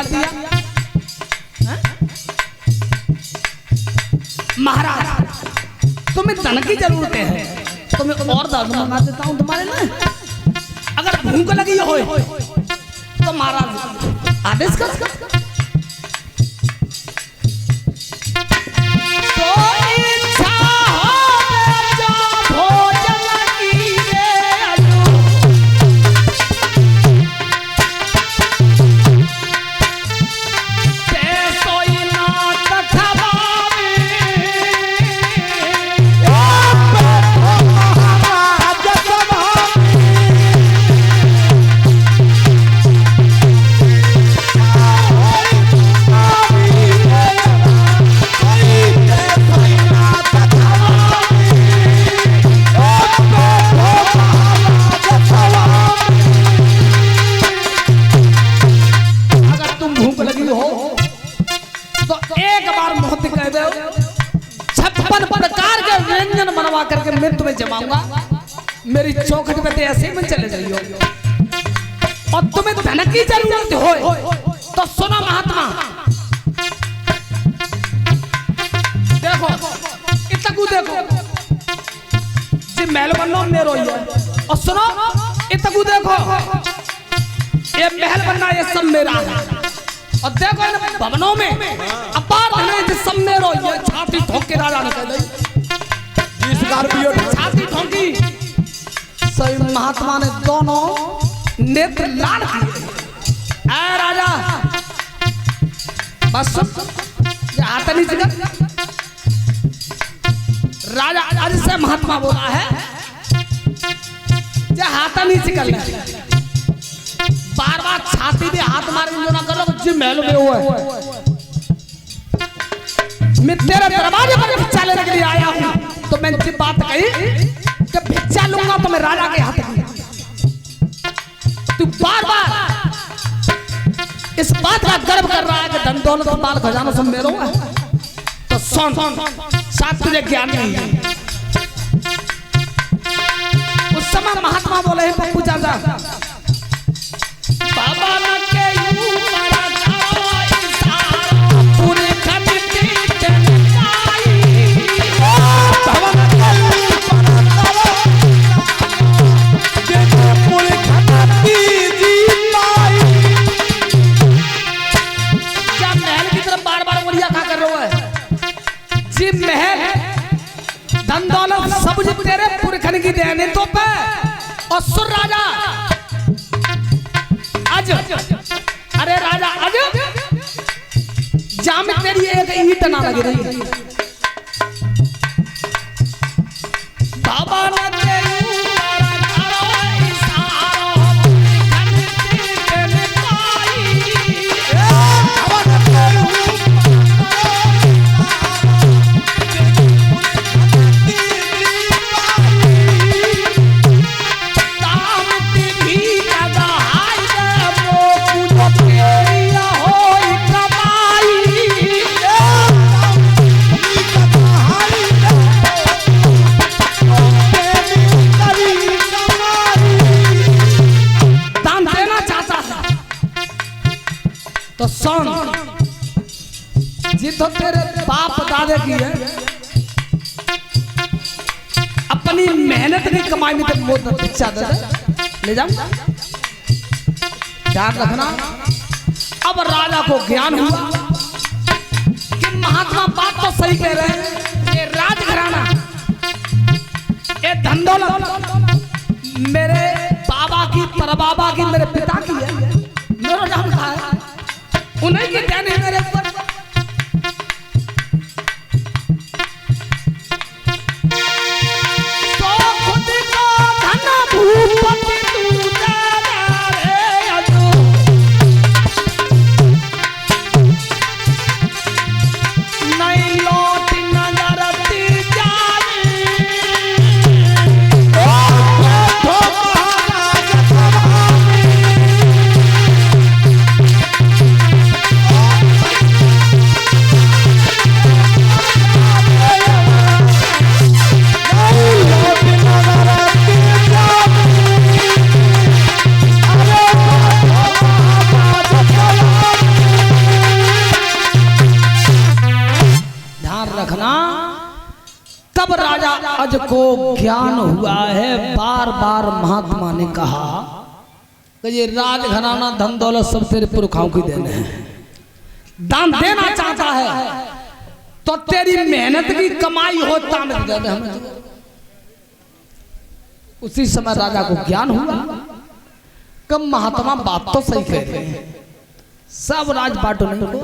बिगाड़ दिया। महाराज तुम्हें धन की जरूरत है, तुम्हें और दान मंगा देता हूँ तुम्हारे लिए। अगर भूख लगी हो तो महाराज आदेश कर। करके मैं तुम्हें जमाऊंगा, मेरी चौखट पे ऐसे ही चले जाइयो। और तुम्हें धन की जरूरत हो तो सुनो महात्मा, देखो इतकू देखो जी महल बनना मेरो ही है। और सुनो इतकू देखो ये महल बनना ये सब मेरा है। और देखो इन भवनों में अपार धन है जो सब मेरो ही है। छाती ठोक के राजा ने कह दी, छाती ठोंकी। सही महात्मा ने दोनों नेत्र लाल किए। राजा बस हाथ नीचे कर। राजा आज से महात्मा बोला है हाथ नीचे कर ले। बार बार छाती में हाथ मार जो ना करो जी महल में हुआ है। मैं तेरे दरवाजे पर भिक्षा लेने के लिए आया हूँ तो मैंने जी बात कही कि भिक्षा लूंगा तो मैं राजा के हाथ में। तू बार बार इस बात का गर्व कर रहा है कि धन दौलत माल खजाना सब मेरा है। तो सुन साथ तुझे ज्ञान नहीं है। उस समय महात्मा बोले पप्पू चाचा बाबा ना के धन दौलत सब तेरे पुरखन की देने तो पे। और सुर राजा आज अरे राजा आज जाम तेरी एक ईंट ना लगी रही। बाबा ना तो सुन जितो तेरे बाप दादे की है अपनी मेहनत की कमाई में तो बहुत अच्छा ले जाऊंगा। ध्यान रखना। अब राजा को ज्ञान हुआ कि महात्मा बात तो सही कह रहे हैं। ये राजघराना ये धन दौलत मेरे बाबा की परबाबा की मेरे पिता की है। मेरा नाम था उन्हीं के ध्यान है मेरे ऊपर। तो खुद को धन भूपति तू दे रे अजो नहीं लौट नजरती जाए। तब राजा अज को ज्ञान हुआ है। बार बार महात्मा ने कहा कि ये राजघराना धन दौलत सब तेरे पुरखाओं की देने हैं। दान देना चाहता है तो तेरी मेहनत की कमाई हो तान दे हमें। उसी समय राजा को ज्ञान हुआ कि महात्मा बात तो सही कह रहे हैं, सब राज बांटो नहीं को।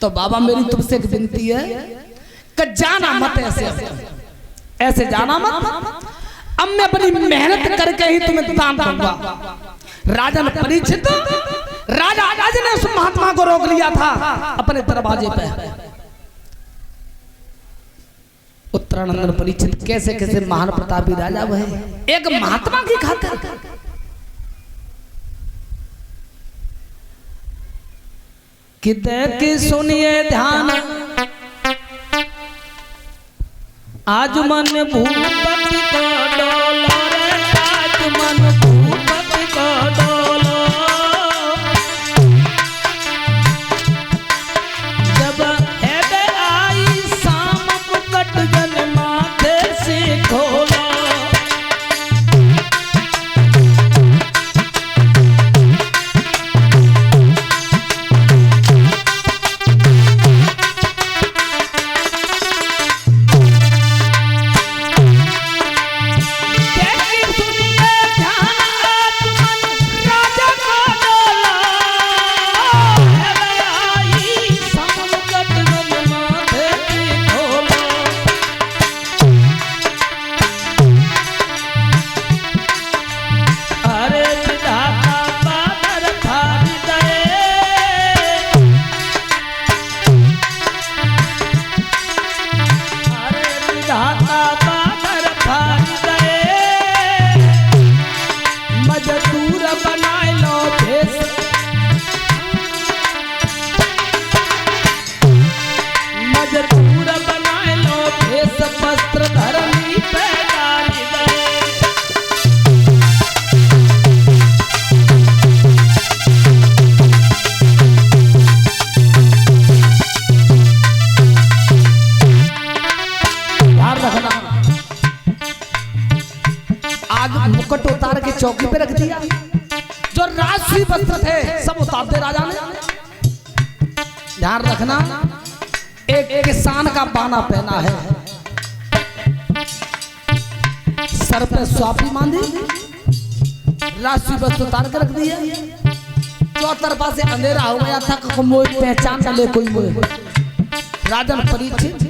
तो बाबा मेरी तुमसे एक विनती है कि जाना मत ऐसे जाना मत। अब मैं अपनी मेहनत करके ही तुम्हें दान दूंगा। राजन परीक्षित राजा ने उस महात्मा को रोक लिया था अपने दरवाजे पे। उत्तरानंद परीक्षित कैसे कैसे महान प्रतापी राजा वह एक महात्मा की खातिर कि सुनिए ध्यान, आज मन भूपति को डोलो रे, आज मन भूपति को डोलो। जब हेड आई शाम मुकुट जन माथे से खोलो। चौकी पे रख दिया। जो राजसी वस्त्र थे सब उतार दे राजा ने। ध्यान रखना, एक किसान का बाना पहना है, सर पे स्वापी बांधी, राजसी वस्त्र उतार के रख दिया। चौतरफा से अंधेरा हो गया था, कोई पहचान न ले कोई। राजन परीक्षित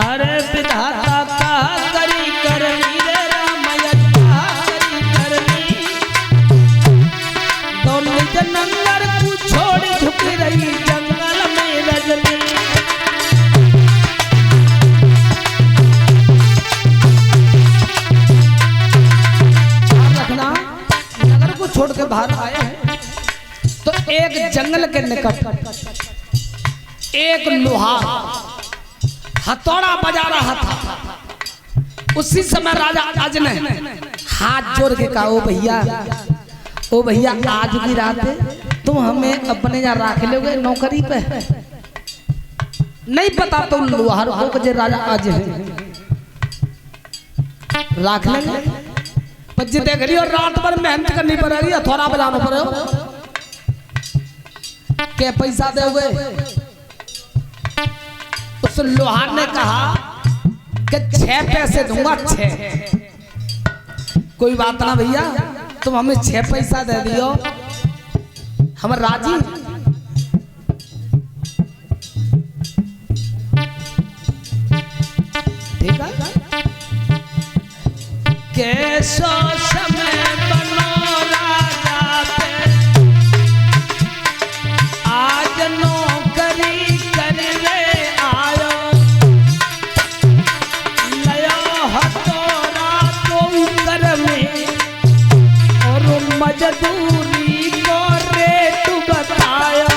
अरे विधाता का करी करनी रे रामया करी करनी। दोनों जनंगर को छोड़ झुक रही जंगल में रजनी। रखना, नगर को छोड़ के बाहर आए हैं तो एक जंगल के निकट एक लोहार हथौड़ा बजा रहा था। उसी समय राजा आज ने हाथ जोड़ के कहा, ओ भैया आज भी रात है, तुम हमें अपने यहाँ रख लोगे नौकरी पे? नहीं पता तो लोहार को जे राजा आज है रख लेंगे। पच्ची देख रही और रात भर मेहनत करनी पड़ेगी, हथौड़ा बजाना पड़ेगा। क्या पैसा दोगे? उस लोहार ने कहा कि 6 पैसे दूंगा, 6। कोई बात ना भैया, तुम हमें 6 पैसा दे दियो, हम राजी। ठीक है। कैसो समय बनो राजा पे, आज नौकरी कर ले आयो। नया हथौड़ा तो कर में और मजदूरी को रेट बतायो।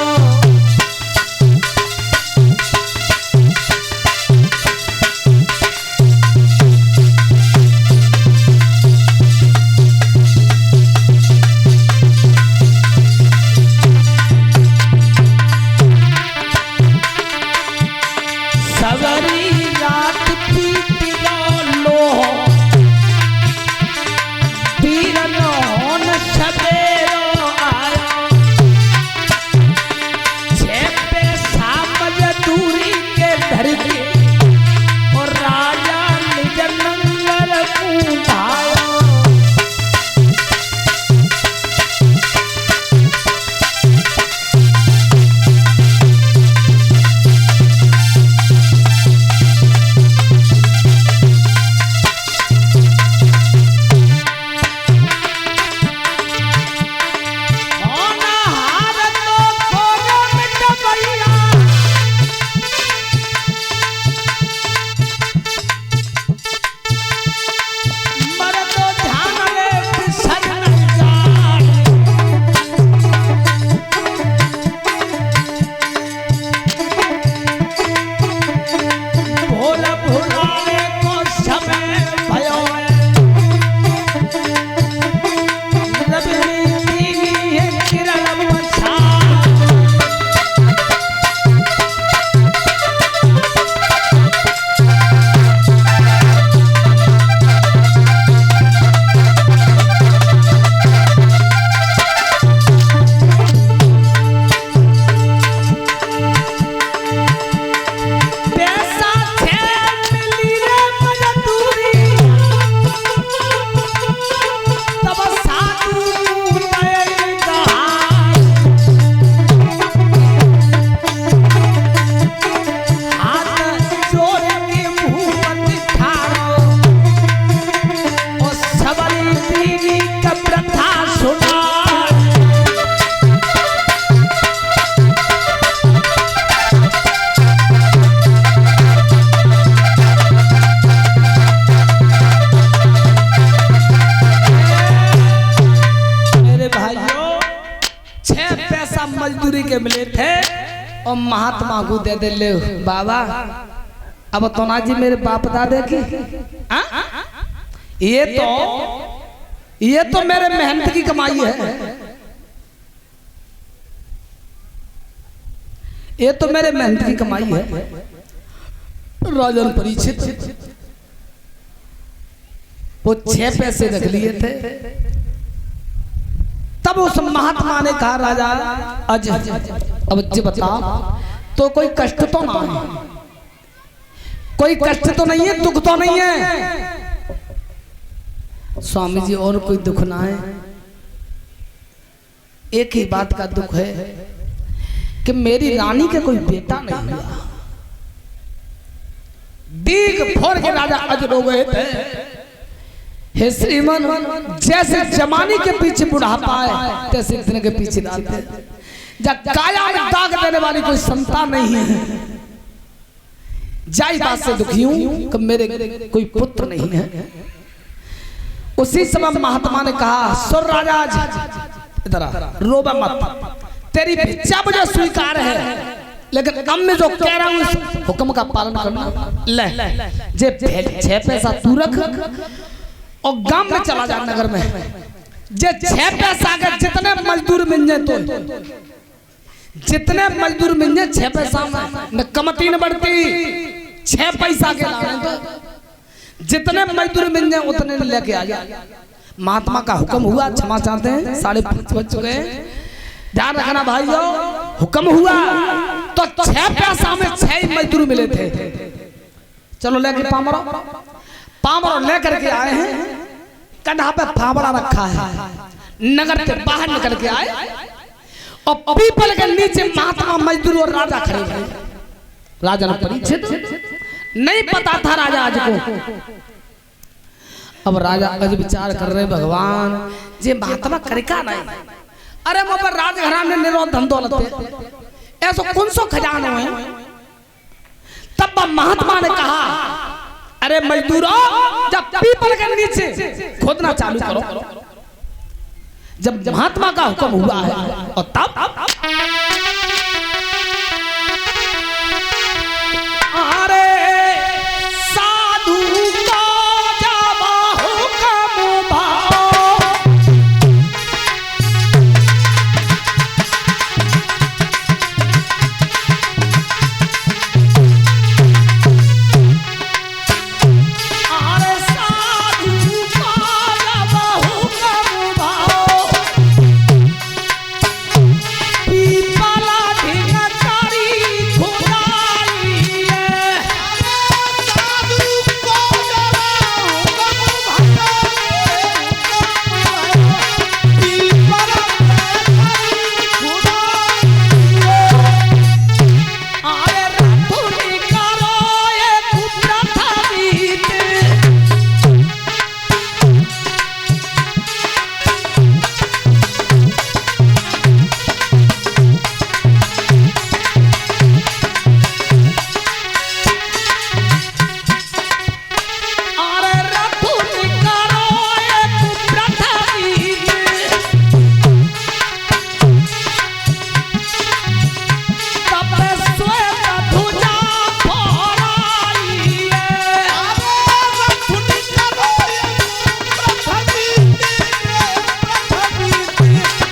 मजदूरी के मिले थे और महात्मा को दे दे ले बाबा। अब तो ना जी मेरे बाप दादे की ये तो मेरे मेहनत की कमाई है, ये तो मेरे मेहनत की कमाई है। राजन परीक्षित वो 6 पैसे रख लिए थे। तब उस महात्मा ने कहा राजा अज अब जी बता तो कोई कष्ट तो ना है, कोई कष्ट तो नहीं है, दुख तो नहीं है। स्वामी जी और कोई दुख ना है, एक ही बात का दुख है कि मेरी रानी के कोई बेटा नहीं हुआ। दीग फोड़ के राजा अज रो गए थे। हे श्रीमन जैसे जमाने के पीछे बुढ़ापा है तैसे इतने के पीछे डालते। जब काया में दाग देने वाली कोई संतान नहीं है, जाई बात से दुखी हूं कि मेरे कोई पुत्र नहीं है। उसी समय महात्मा ने कहा सुर राजा इधर रोबा मत, तेरी भिक्षा मुझे स्वीकार है, लेकिन अब मैं जो कह रहा हूं उस हुक्म का पालन करना। ले जे 6 पैसा तू रख और गांव में चला जा नगर में, जे 6 पैसा के जितने मजदूर मिल जाए तो जितने मजदूर मिल जाए 6 पैसा में न कमती न बढ़ती, 6 पैसा के लाने तो जितने मजदूर मिल जाए उतने लेके आ जाए। महात्मा का हुक्म हुआ, क्षमा चाहते हैं 5:30 बज चुके हैं, ध्यान रखना भाइयों। हुक्म हुआ तो 6 पैसा में 6 मजदूर मिले थे। चलो लेके पामरो लेकर के आए हैं, कंधा पे फावड़ा रखा है, नगर के बाहर निकल के आए और पीपल के नीचे महात्मा मजदूर और राजा खड़े थे। राजा ने परीक्षित नहीं पता था राजा आज को। अब राजा आज विचार कर रहे भगवान जे महात्मा करेगा नहीं, अरे वहां पर राजघराने ने निरोध धन दौलत ऐसा कौन सो खजाना है। तब महात्मा ने कहा अरे मजदूरों जब पीपल के नीचे खोदना चालू करो। जब महात्मा का हुक्म हुआ है और तब अरे साधु को जब हुक्म भाओ, अरे साधु को जब हुक्म भाओ, पीपला ढिंगचारी खुदाई है। साधु को जब हुक्म भाओ, पीपला खुदाई है। अरे रतुनी करो ये पुत्र थावीत, अरे रतुनी करो ये पुत्र थावीत, तब श्वेत ध्वजा फहराई है। अरे रतुनी करो ये पुत्र थावीत, तब श्वेत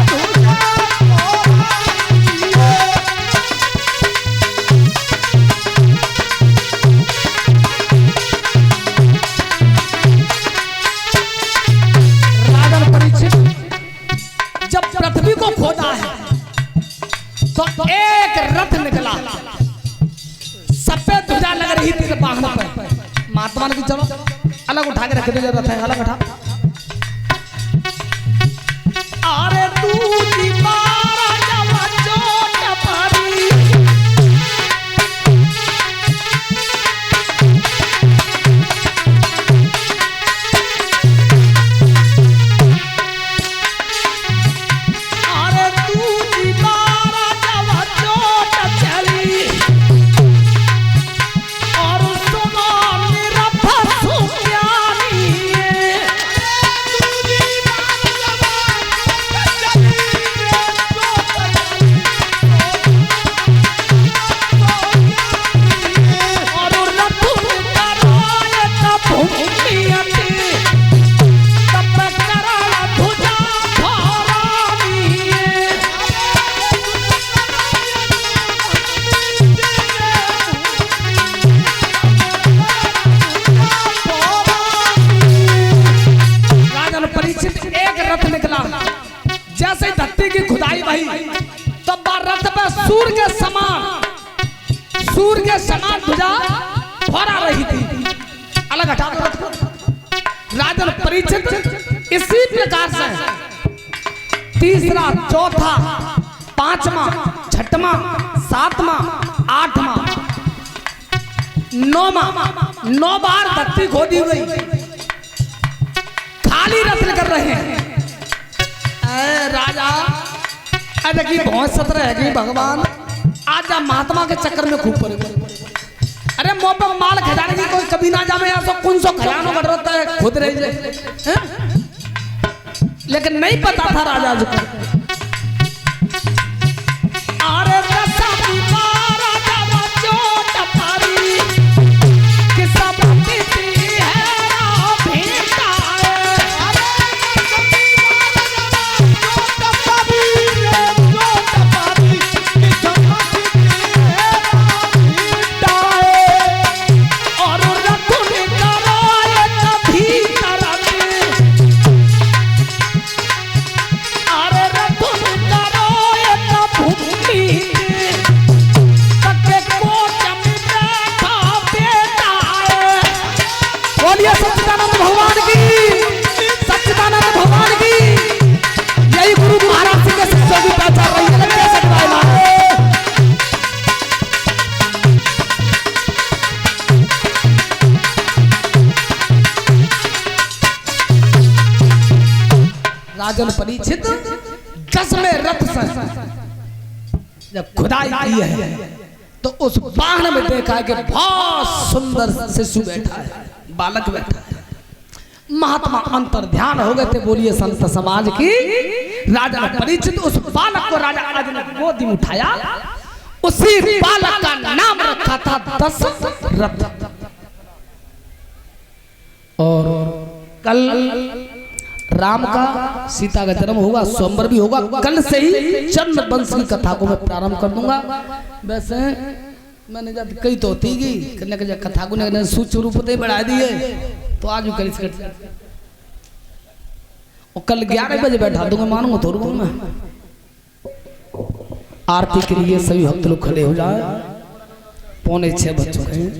ध्वजा फहराई है। राजन परीक्षित जब पृथ्वी को खोदा है तो एक रथ निकला, सफेद ध्वजा लग रही थी बाहर पर। महात्मा ने कहा चलो अलग उठा के रख दे, रथ है अलग उठा। अरे दूजी मारा जब चोट पड़ी, अरे दूजी मारा जब चोट चली, और सुनो मेरा फसु ज्ञानी, सूर्य के समान ध्वजा फहरा रही थी। अलग हटा दो। राजन परीक्षित इसी प्रकार से तीसरा, चौथा, पांचवा, छठवां, सातवां, आठवां, नौवां 9 बार धरती खोदी गई, खाली रथ कर रहे हैं। राजा देखिए बहुत सत्र है कि भगवान आज महात्मा के चक्कर में खूब पड़े। अरे मुंह पे माल खजाने की कोई कभी ना जावे, या तो कौन सो खजानों बढ़ रहा है खुद रह जाए। लेकिन नहीं पता था राजा जी को। अरे राजन परीक्षित 10वें रथ से जब खुदाई की है तो उस बाण में देखा कि बहुत सुंदर शिशु बैठा है, बालक बैठा है। महात्मा अंतर ध्यान हो गए थे। बोलिए संत समाज की। राजा परीक्षित उस बालक को राजा आज ने गोदी में उठाया। उसी बालक का नाम रखा था दशरथ। और कल राम का सीता का जन्म होगा, स्वयंवर भी होगा। कल से ही चंद्र वंश की कथा को मैं प्रारंभ कर दूंगा। वैसे मैंने जब कई तो होती गई कथा को सूक्ष्म रूप से बढ़ा दिए तो आज भी कर और कल 11 बजे बैठा दूंगा, मानूंगा थोड़ा मैं। आरती के लिए सभी भक्त लोग खड़े हो जाए। 6:45 बज चुके हैं।